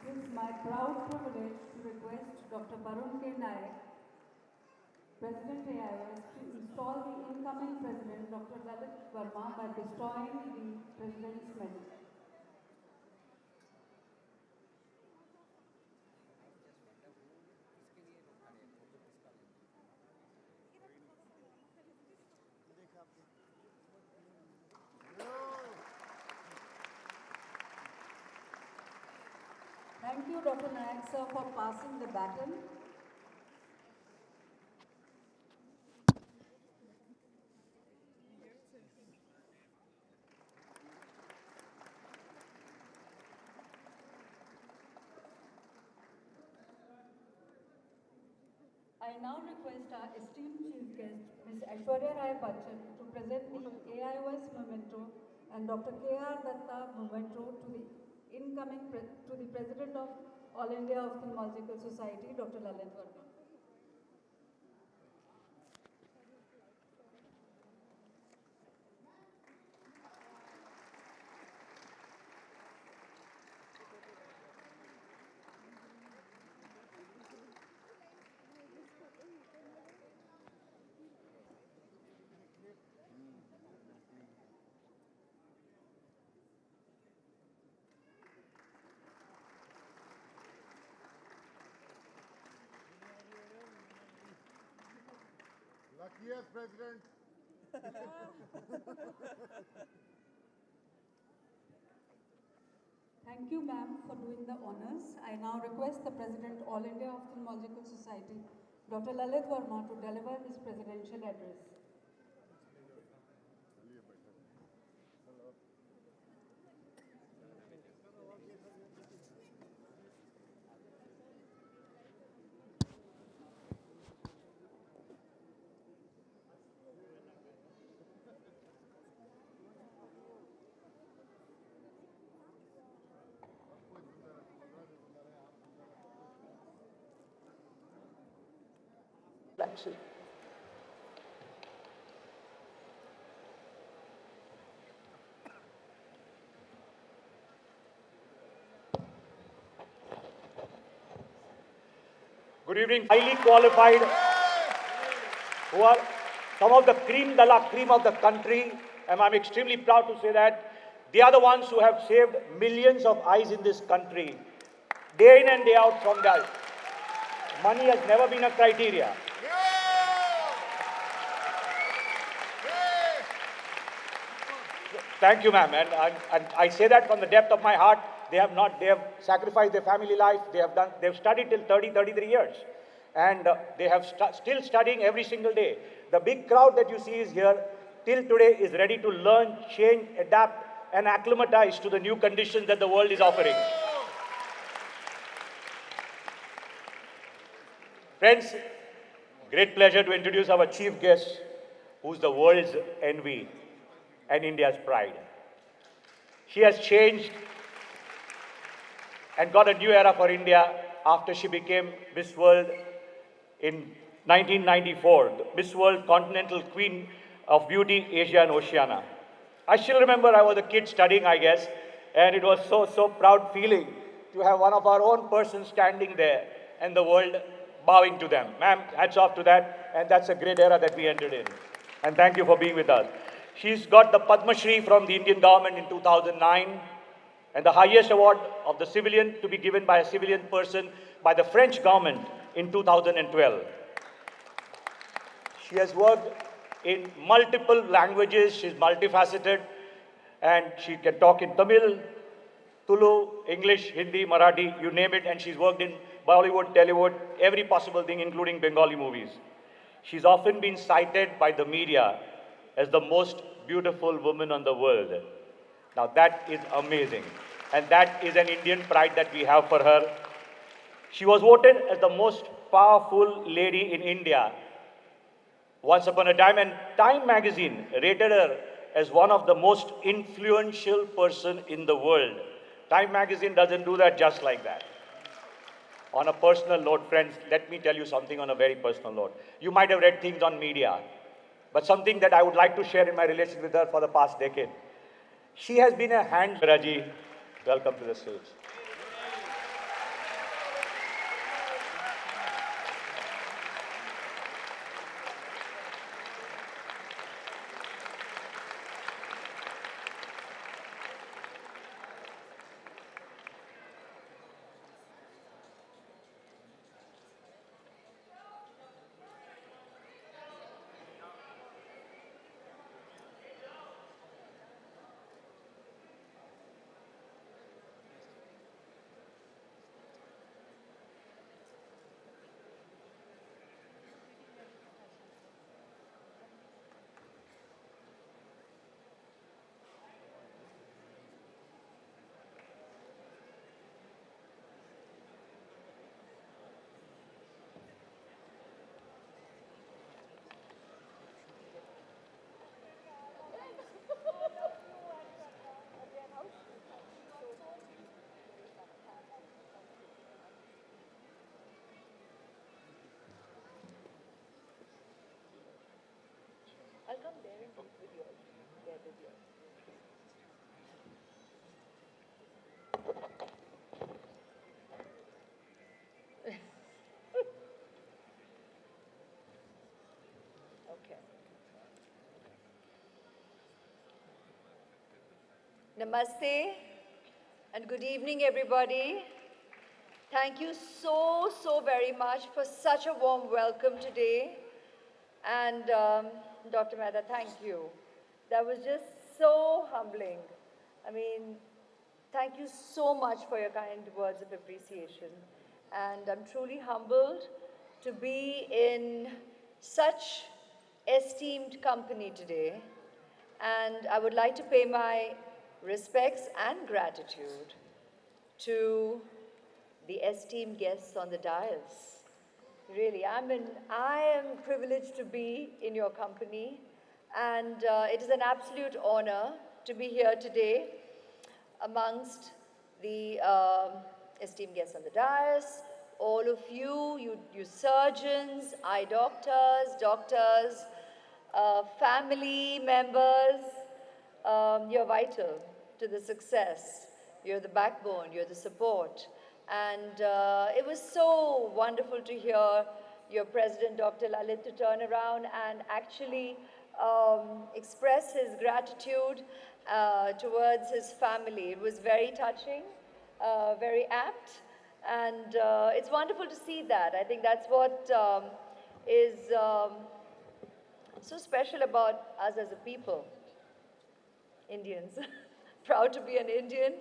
It is my proud privilege to request Dr. Barun K. Naik, President Aioc, to install the incoming President, Dr. Lalit Verma, by bestowing the President's Medal. Thank you, Dr. Naik, sir, for passing the baton. I now request our esteemed chief guest, Ms. Aishwarya to present the AIOS memento and Dr. K.R. Datta memento to the President of All India Ophthalmological Society, Dr. Lalit Verma. Luckiest president. Thank you, ma'am, for doing the honors. I now request the President, All India Ophthalmological Society, Dr. Lalit Verma, to deliver his presidential address. Galaxy. Good evening, highly qualified, who are some of the cream de la cream of the country, and I'm extremely proud to say that they are the ones who have saved millions of eyes in this country, day in and day out from that. Money has never been a criteria. Thank you, ma'am. And I say that from the depth of my heart. They have sacrificed their family life. They've studied till 33 years. And they have still studying every single day. The big crowd that you see is here till today is ready to learn, change, adapt, and acclimatize to the new conditions that the world is offering. Friends, great pleasure to introduce our chief guest, who's the world's envy and India's pride. She has changed and got a new era for India after she became Miss World in 1994, the Miss World Continental Queen of Beauty, Asia and Oceania. I still remember I was a kid studying, I guess, and it was so proud feeling to have one of our own persons standing there and the world bowing to them. Ma'am, hats off to that, and that's a great era that we entered in. And thank you for being with us. She's got the Padma Shri from the Indian government in 2009, and the highest award of the civilian to be given by a civilian person by the French government in 2012. She has worked in multiple languages. She's multifaceted, and she can talk in Tamil, Tulu, English, Hindi, Marathi, you name it, and she's worked in Bollywood, Tollywood, every possible thing, including Bengali movies. She's often been cited by the media as the most beautiful woman on the world. Now that is amazing. And that is an Indian pride that we have for her. She was voted as the most powerful lady in India once upon a time, and Time magazine rated her as one of the most influential person in the world. Time magazine doesn't do that just like that. On a personal note, friends, let me tell you something on a very personal note. You might have read things on media, but something that I would like to share in my relation with her for the past decade. She has been a hand, Raji, welcome to the stage. Namaste and good evening, everybody. Thank you so very much for such a warm welcome today. And Dr. Mehta, thank you. That was just so humbling. I mean, thank you so much for your kind words of appreciation. And I'm truly humbled to be in such esteemed company today. And I would like to pay my respects and gratitude to the esteemed guests on the dais. Really, I am privileged to be in your company, and it is an absolute honor to be here today amongst the esteemed guests on the dais, all of you surgeons, eye doctors, family members. You're vital to the success. You're the backbone, you're the support. And it was so wonderful to hear your president, Dr. Lalit, to turn around and actually express his gratitude towards his family. It was very touching, very apt, and it's wonderful to see that. I think that's what is so special about us as a people, Indians. Proud to be an Indian,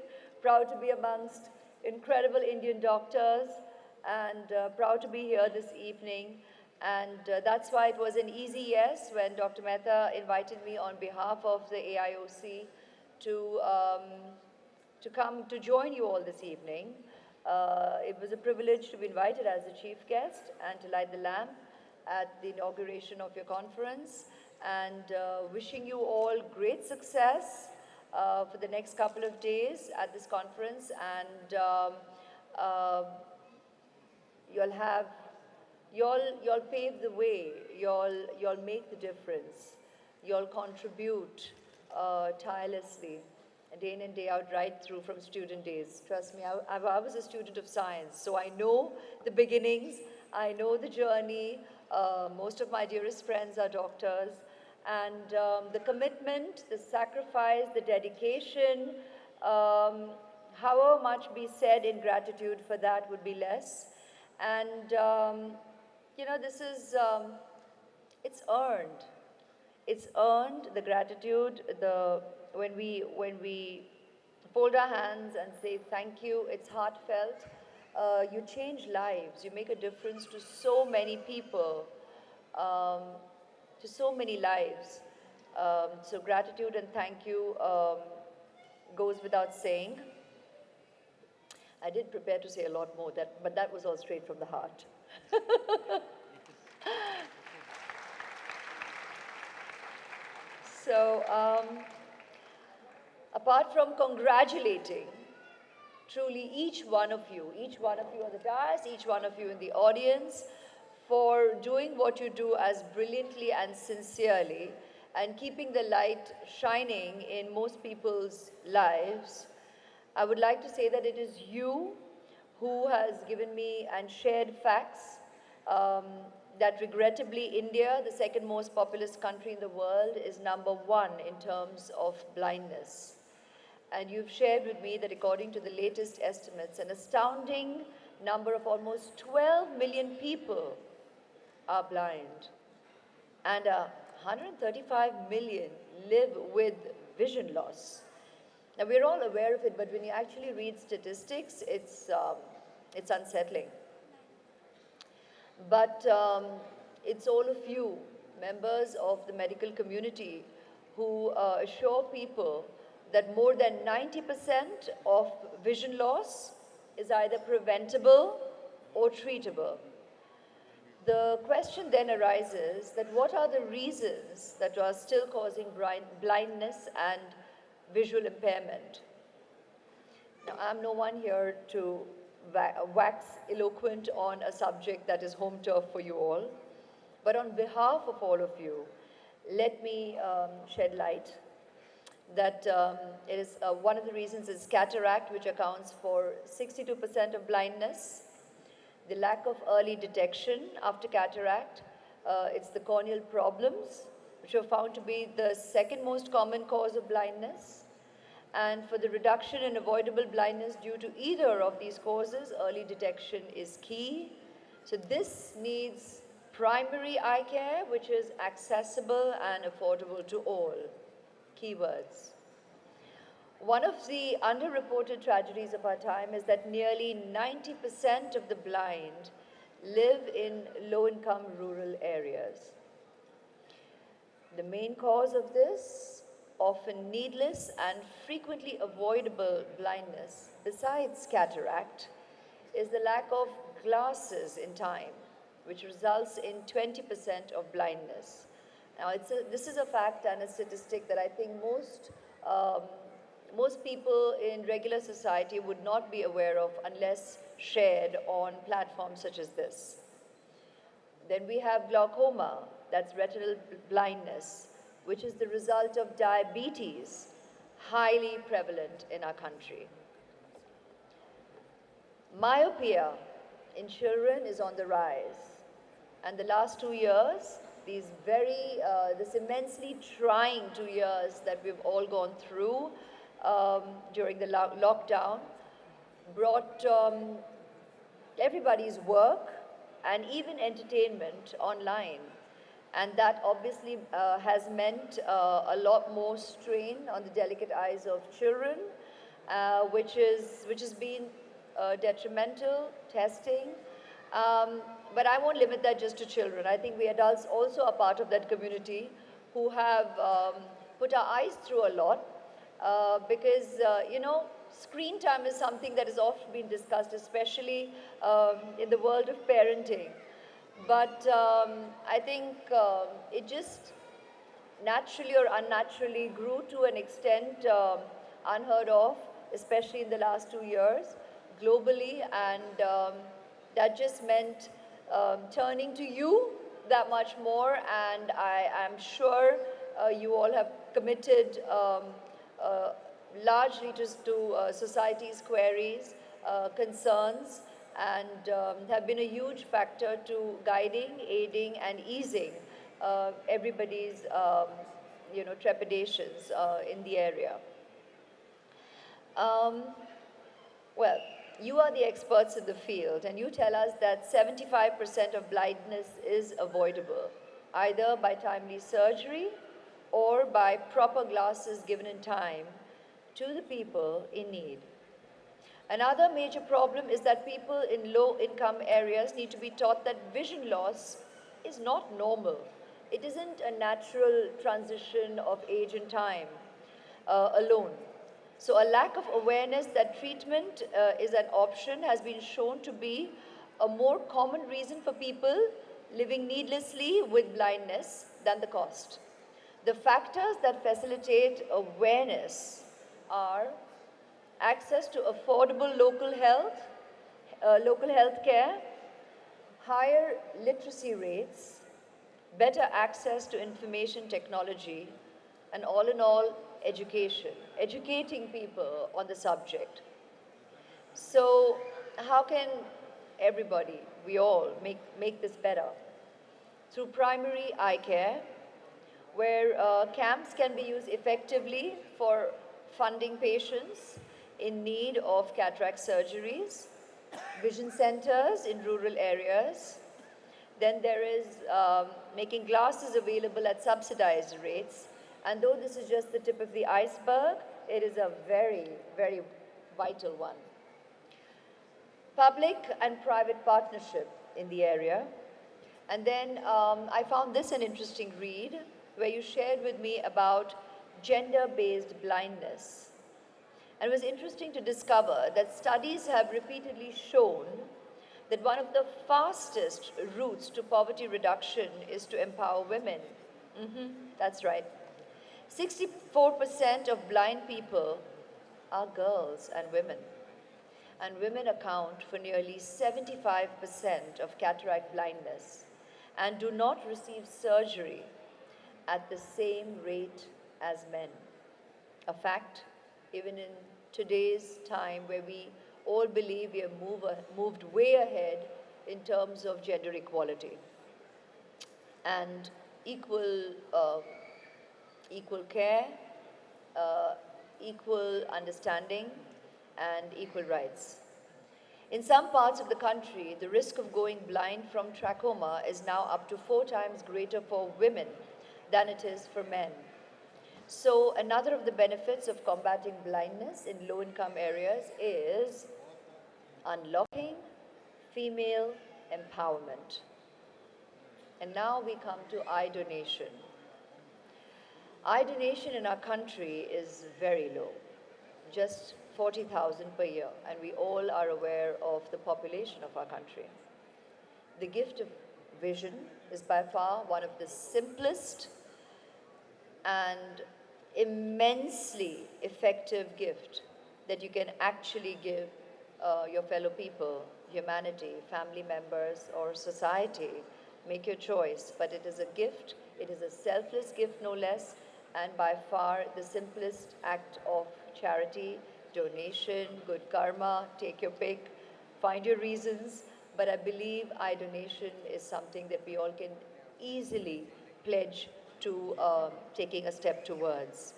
proud to be amongst incredible Indian doctors, and proud to be here this evening. And that's why it was an easy yes when Dr. Mehta invited me on behalf of the AIOC to come to join you all this evening. It was a privilege to be invited as the chief guest and to light the lamp at the inauguration of your conference, and wishing you all great success for the next couple of days at this conference, and you'll pave the way, you'll make the difference, you'll contribute tirelessly, day in and day out, right through from student days. Trust me, I was a student of science, so I know the beginnings, I know the journey. Most of my dearest friends are doctors, and the commitment, the sacrifice, the dedication, however much be said in gratitude for that would be less. And this is, it's earned. It's earned, the gratitude, when we fold our hands and say thank you, it's heartfelt. You change lives, you make a difference to so many people, to so many lives. So gratitude and thank you goes without saying. I did prepare to say a lot more, but that was all straight from the heart. So, apart from congratulating truly each one of you on the dais, each one of you in the audience, for doing what you do as brilliantly and sincerely and keeping the light shining in most people's lives, I would like to say that it is you who has given me and shared facts that regrettably India, the second most populous country in the world, is #1 in terms of blindness. And you've shared with me that according to the latest estimates, an astounding number of almost 12 million people are blind, and 135 million live with vision loss. Now, we're all aware of it, but when you actually read statistics, it's unsettling. But it's all of you, members of the medical community, who assure people that more than 90% of vision loss is either preventable or treatable. The question then arises that what are the reasons that are still causing blindness and visual impairment? Now, I'm no one here to wax eloquent on a subject that is home turf for you all, but on behalf of all of you, let me shed light that it is one of the reasons is cataract, which accounts for 62% of blindness, the lack of early detection after cataract, it's the corneal problems, which are found to be the second most common cause of blindness, And for the reduction in avoidable blindness due to either of these causes, early detection is key. So this needs primary eye care, which is accessible and affordable to all. Keywords. One of the underreported tragedies of our time is that nearly 90% of the blind live in low-income rural areas. The main cause of this, often needless and frequently avoidable blindness, besides cataract, is the lack of glasses in time, which results in 20% of blindness. Now, this is a fact and a statistic that I think most people in regular society would not be aware of unless shared on platforms such as this. Then we have glaucoma, that's retinal blindness, which is the result of diabetes, highly prevalent in our country. Myopia in children is on the rise. And the last 2 years, this immensely trying 2 years that we've all gone through during the lockdown, brought everybody's work and even entertainment online. And that obviously has meant a lot more strain on the delicate eyes of children, which has been detrimental, testing. But I won't limit that just to children. I think we adults also are part of that community who have put our eyes through a lot because, screen time is something that has often been discussed, especially in the world of parenting. But I think it just naturally or unnaturally grew to an extent unheard of, especially in the last 2 years, globally, and that just meant turning to you that much more, and I am sure you all have committed largely just to society's queries, concerns, and have been a huge factor to guiding, aiding, and easing everybody's trepidations in the area. Well, you are the experts in the field, and you tell us that 75% of blindness is avoidable, either by timely surgery or by proper glasses given in time to the people in need. Another major problem is that people in low-income areas need to be taught that vision loss is not normal. It isn't a natural transition of age and time alone. So a lack of awareness that treatment is an option has been shown to be a more common reason for people living needlessly with blindness than the cost. The factors that facilitate awareness are access to affordable local health care, higher literacy rates, better access to information technology, and all in all, education, educating people on the subject. So how can everybody, we all, make this better? Through primary eye care, where camps can be used effectively for funding patients in need of cataract surgeries, vision centers in rural areas. Then there is making glasses available at subsidized rates. And though this is just the tip of the iceberg, it is a very, very vital one. Public and private partnership in the area. And then I found this an interesting read, where you shared with me about gender-based blindness. And it was interesting to discover that studies have repeatedly shown that one of the fastest routes to poverty reduction is to empower women. That's right. 64% of blind people are girls and women. And women account for nearly 75% of cataract blindness and do not receive surgery at the same rate as men. A fact, even in today's time where we all believe we have moved way ahead in terms of gender equality and equal care, equal understanding and equal rights. In some parts of the country, the risk of going blind from trachoma is now up to 4 times greater for women than it is for men. So another of the benefits of combating blindness in low-income areas is unlocking female empowerment. And now we come to eye donation. Eye donation in our country is very low, just 40,000 per year, and we all are aware of the population of our country. The gift of vision is by far one of the simplest and immensely effective gift that you can actually give your fellow people, humanity, family members, or society. Make your choice, but it is a gift. It is a selfless gift, no less, and by far the simplest act of charity, donation, good karma, take your pick, find your reasons, but I believe eye donation is something that we all can easily pledge to taking a step towards.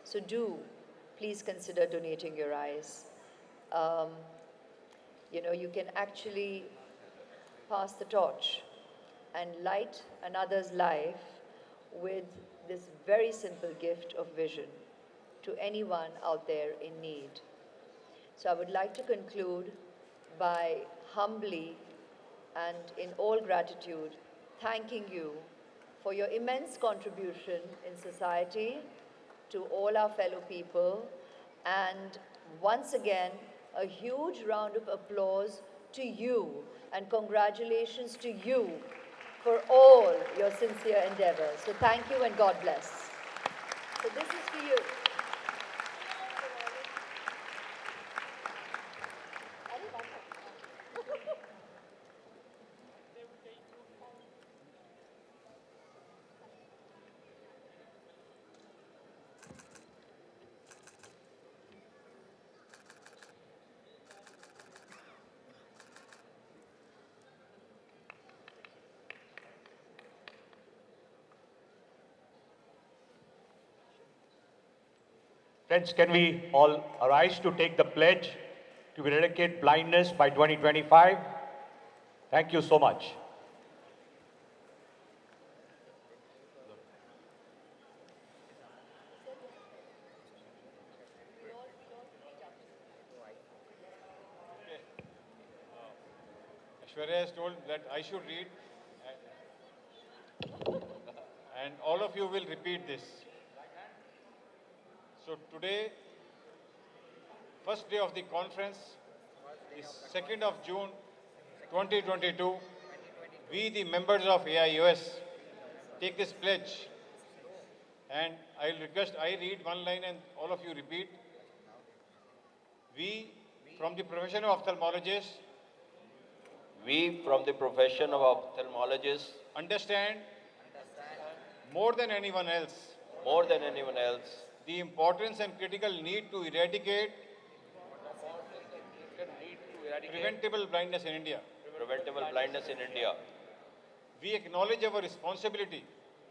So do please consider donating your eyes. You can actually pass the torch and light another's life with this very simple gift of vision to anyone out there in need. So I would like to conclude by humbly and in all gratitude thanking you for your immense contribution in society to all our fellow people, and once again a huge round of applause to you and congratulations to you for all your sincere endeavors. So thank you and God bless. So this is for you. Friends, can we all arise to take the pledge to eradicate blindness by 2025? Thank you so much. Aishwarya has told that I should read, and all of you will repeat this. So today, first day of the conference is 2nd of June 2022. We, the members of AIOS, take this pledge, and I'll request I read one line and all of you repeat. We, from the profession of ophthalmologists, We, from the profession of ophthalmologists, understand more than anyone else more than anyone else, the importance and critical need to eradicate preventable blindness in India. preventable blindness in India. We acknowledge our responsibility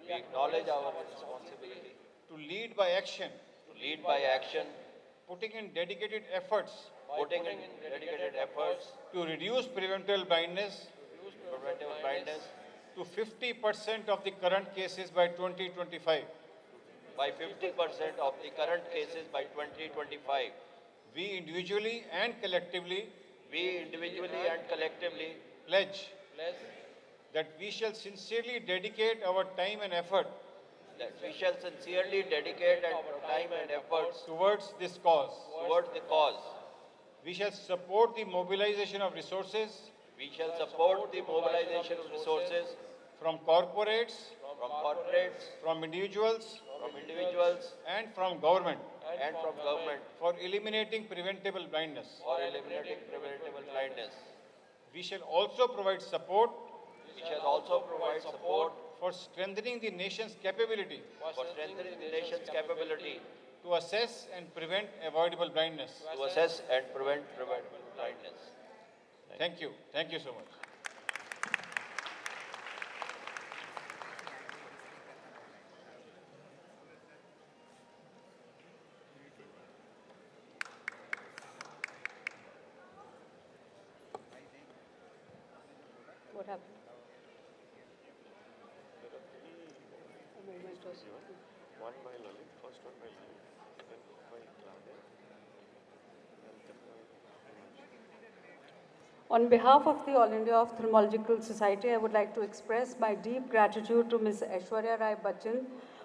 We acknowledge our responsibility to lead by action, to lead by action, putting in dedicated efforts putting in dedicated efforts to reduce preventable blindness to preventable blindness to 50% of the current cases by 2025. by 50% of the current cases by 2025. We individually and collectively We individually and collectively pledge pledge that we shall sincerely dedicate our time and effort that we shall sincerely dedicate our time and efforts towards this cause. towards the cause. We shall support the mobilization of resources We shall support the mobilization of resources from corporates, from corporates, from individuals, and from government from government for eliminating preventable blindness. for eliminating preventable blindness. We shall also provide support We shall also provide support for strengthening the nation's capability for strengthening the nation's capability to assess and prevent avoidable blindness. to assess and prevent preventable blindness. Thank you. Thank you so much. What happened? A moment was. One by Lalit, first one by Lalit, then by Claudia, and then by Himanshu. On behalf of the All India Ophthalmological Society, I would like to express my deep gratitude to Ms. Aishwarya Rai Bachchan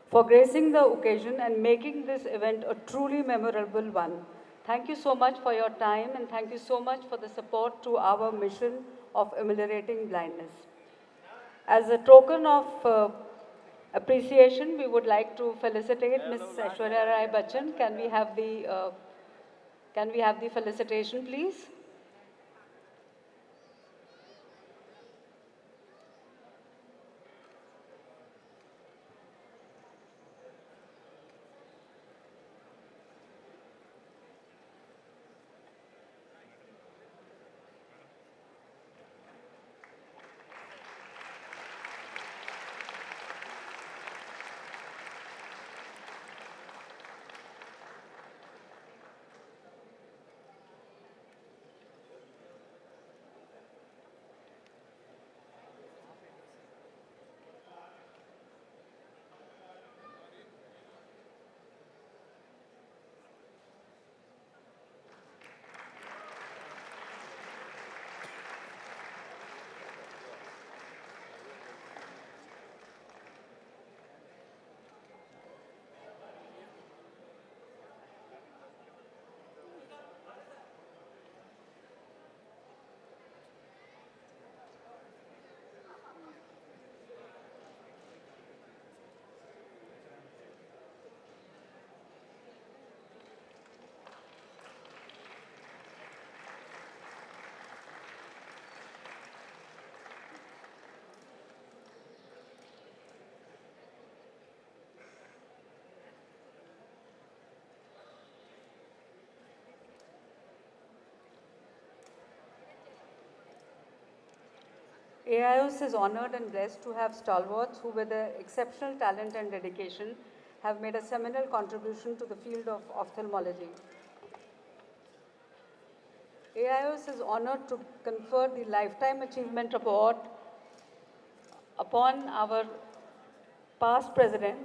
for gracing the occasion and making this event a truly memorable one. Thank you so much for your time and thank you so much for the support to our mission of ameliorating blindness. As a token of appreciation, we would like to felicitate Ms. Aishwarya Rai Bachchan. Can we have the felicitation, please? AIOS is honored and blessed to have stalwarts who, with their exceptional talent and dedication, have made a seminal contribution to the field of ophthalmology. AIOS is honored to confer the Lifetime Achievement Award upon our past president,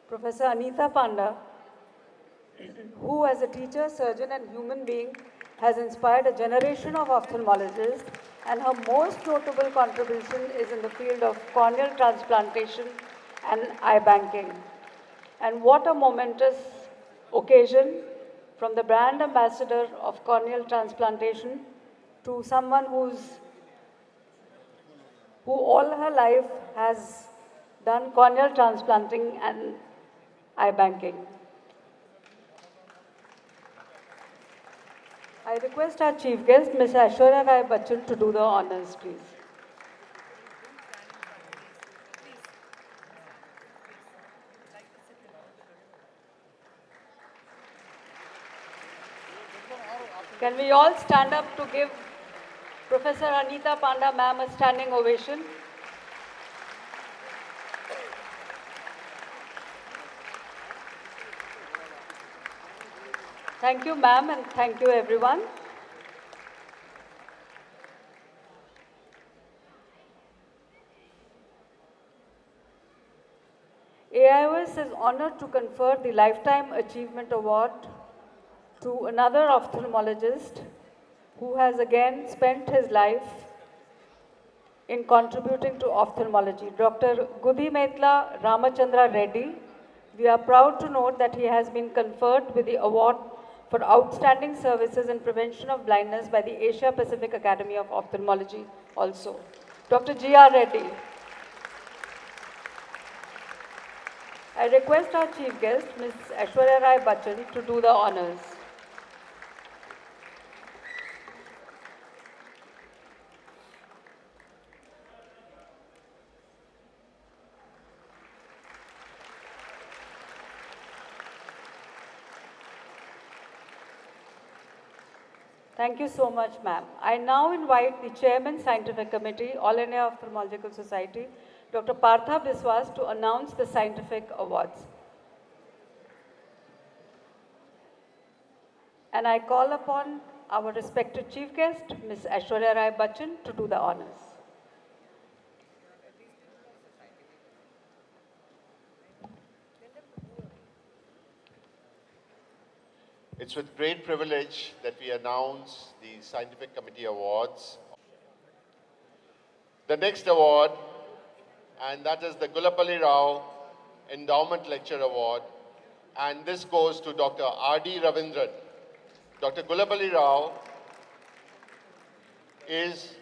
Professor Anita Panda, who as a teacher, surgeon and human being has inspired a generation of ophthalmologists, and her most notable contribution is in the field of corneal transplantation and eye banking. And what a momentous occasion, from the brand ambassador of corneal transplantation to someone who all her life has done corneal transplanting and eye banking. I request our chief guest, Ms. Aishwarya Rai Bachchan, to do the honors, please. Can we all stand up to give Professor Anita Panda ma'am a standing ovation? Thank you, ma'am, and thank you, everyone. AIOS is honored to confer the Lifetime Achievement Award to another ophthalmologist who has again spent his life in contributing to ophthalmology, Dr. Gudimetla Ramachandra Reddy. We are proud to note that he has been conferred with the award for outstanding services in prevention of blindness by the Asia Pacific Academy of Ophthalmology also. Dr. G.R. Reddy. I request our chief guest, Ms. Aishwarya Rai Bachchan, to do the honors. Thank you so much, ma'am. I now invite the Chairman, Scientific Committee, All India Ophthalmological Society, Dr. Partha Biswas, to announce the scientific awards. And I call upon our respected chief guest, Ms. Aishwarya Rai Bachchan, to do the honors. It's with great privilege that we announce the Scientific Committee Awards. The next award, and that is the Gulapalli Rao Endowment Lecture Award, and this goes to Dr. R.D. Ravindran. Dr. Gulapalli Rao is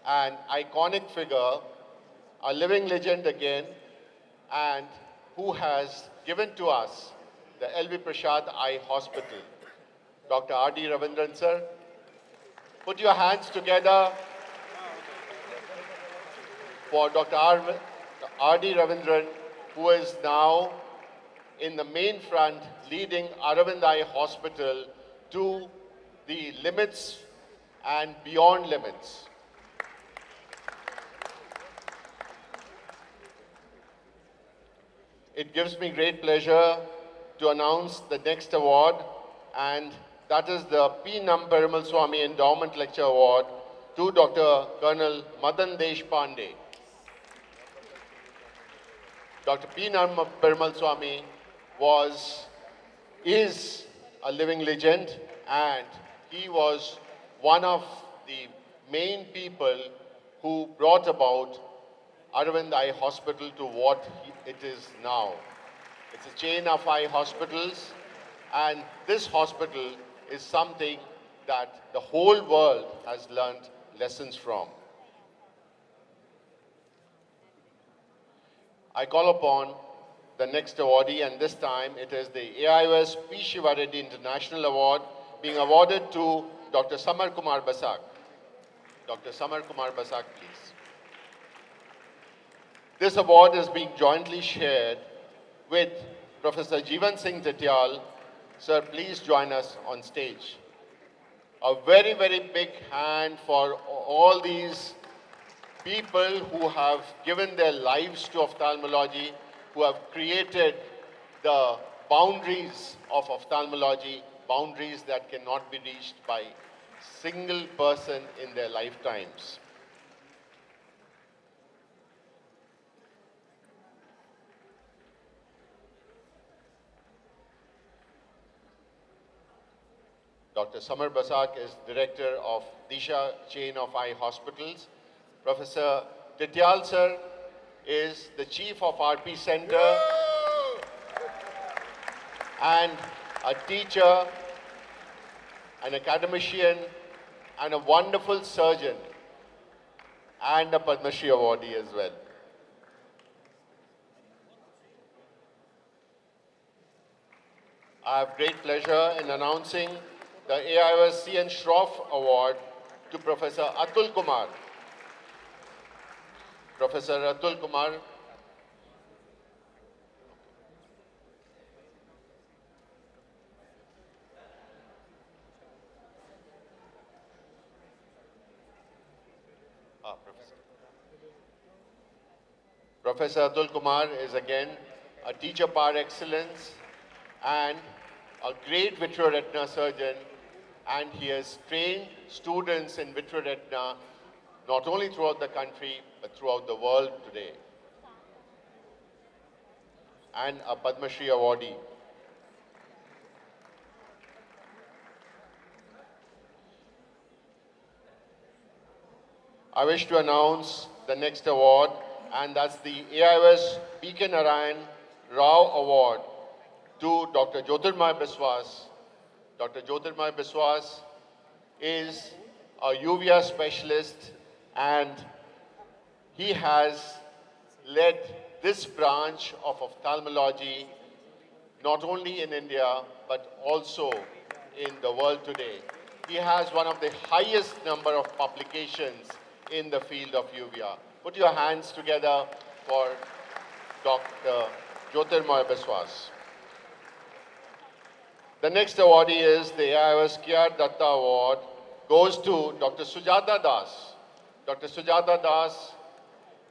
an iconic figure, a living legend again, and who has given to us the L.V. Prasad Eye Hospital. Dr. R.D. Ravindran, sir, put your hands together for Dr. R.D. Ravindran, who is now in the main front leading Aravind Eye Hospital to the limits and beyond limits. It gives me great pleasure to announce the next award, and that is the P. Nam Perumal Swamy Endowment Lecture Award to Dr. Colonel Madan Deshpande. Dr. P. Nam Perumal Swamy is a living legend, and he was one of the main people who brought about Aravind Eye Hospital to what it is now. It's a chain of eye hospitals, and this hospital is something that the whole world has learned lessons from. I call upon the next awardee, and this time it is the AIOS P. Shiva Reddy International Award being awarded to Dr. Samar Kumar Basak. Dr. Samar Kumar Basak, please. This award is being jointly shared with Professor Jeevan Singh Tityal. Sir, please join us on stage. A very, very big hand for all these people who have given their lives to ophthalmology, who have created the boundaries of ophthalmology, boundaries that cannot be reached by a single person in their lifetimes. Dr. Samar Basak is Director of Disha Chain of Eye Hospitals. Professor Tityal sir is the Chief of RP Center and a teacher, an academician, and a wonderful surgeon, and a Padma Shri awardee as well. I have great pleasure in announcing the AIOS C.N. Shroff Award to Professor Atul Kumar. Professor Atul Kumar. Professor Atul Kumar is again a teacher par excellence and a great vitreoretina surgeon, and he has trained students in vitreoretina not only throughout the country but throughout the world today, and a Padma Shri awardee. I wish to announce the next award, and that's the AIOS P.K. Narayan Rao Award to Dr. Jyotirmay Biswas. Dr. Jyotirmay Biswas is a uvea specialist, and he has led this branch of ophthalmology not only in India but also in the world today. He has one of the highest number of publications in the field of uvea. Put your hands together for Dr. Jyotirmay Biswas. The next awardee is the AIOS K.R. Datta Award, goes to Dr. Sujata Das. Dr. Sujata Das,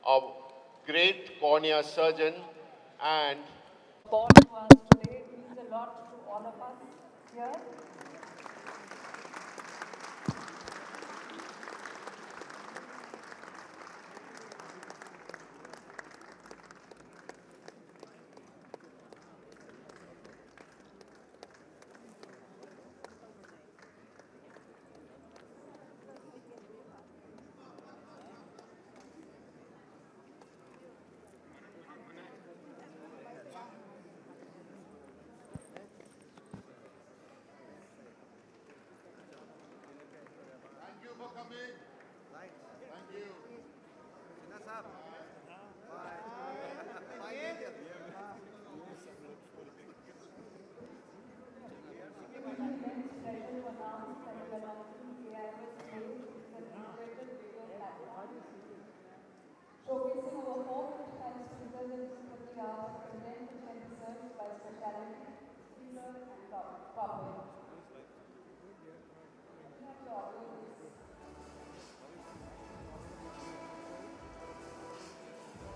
a great cornea surgeon, and Born to us today means a lot to all of us here. coming. Thank you. Immense pleasure to announce that we are launching AIOS Day, which is an integrated video platform showcasing over 450 speakers in 50 hours of content which can be searched by specialty, speaker, and topic.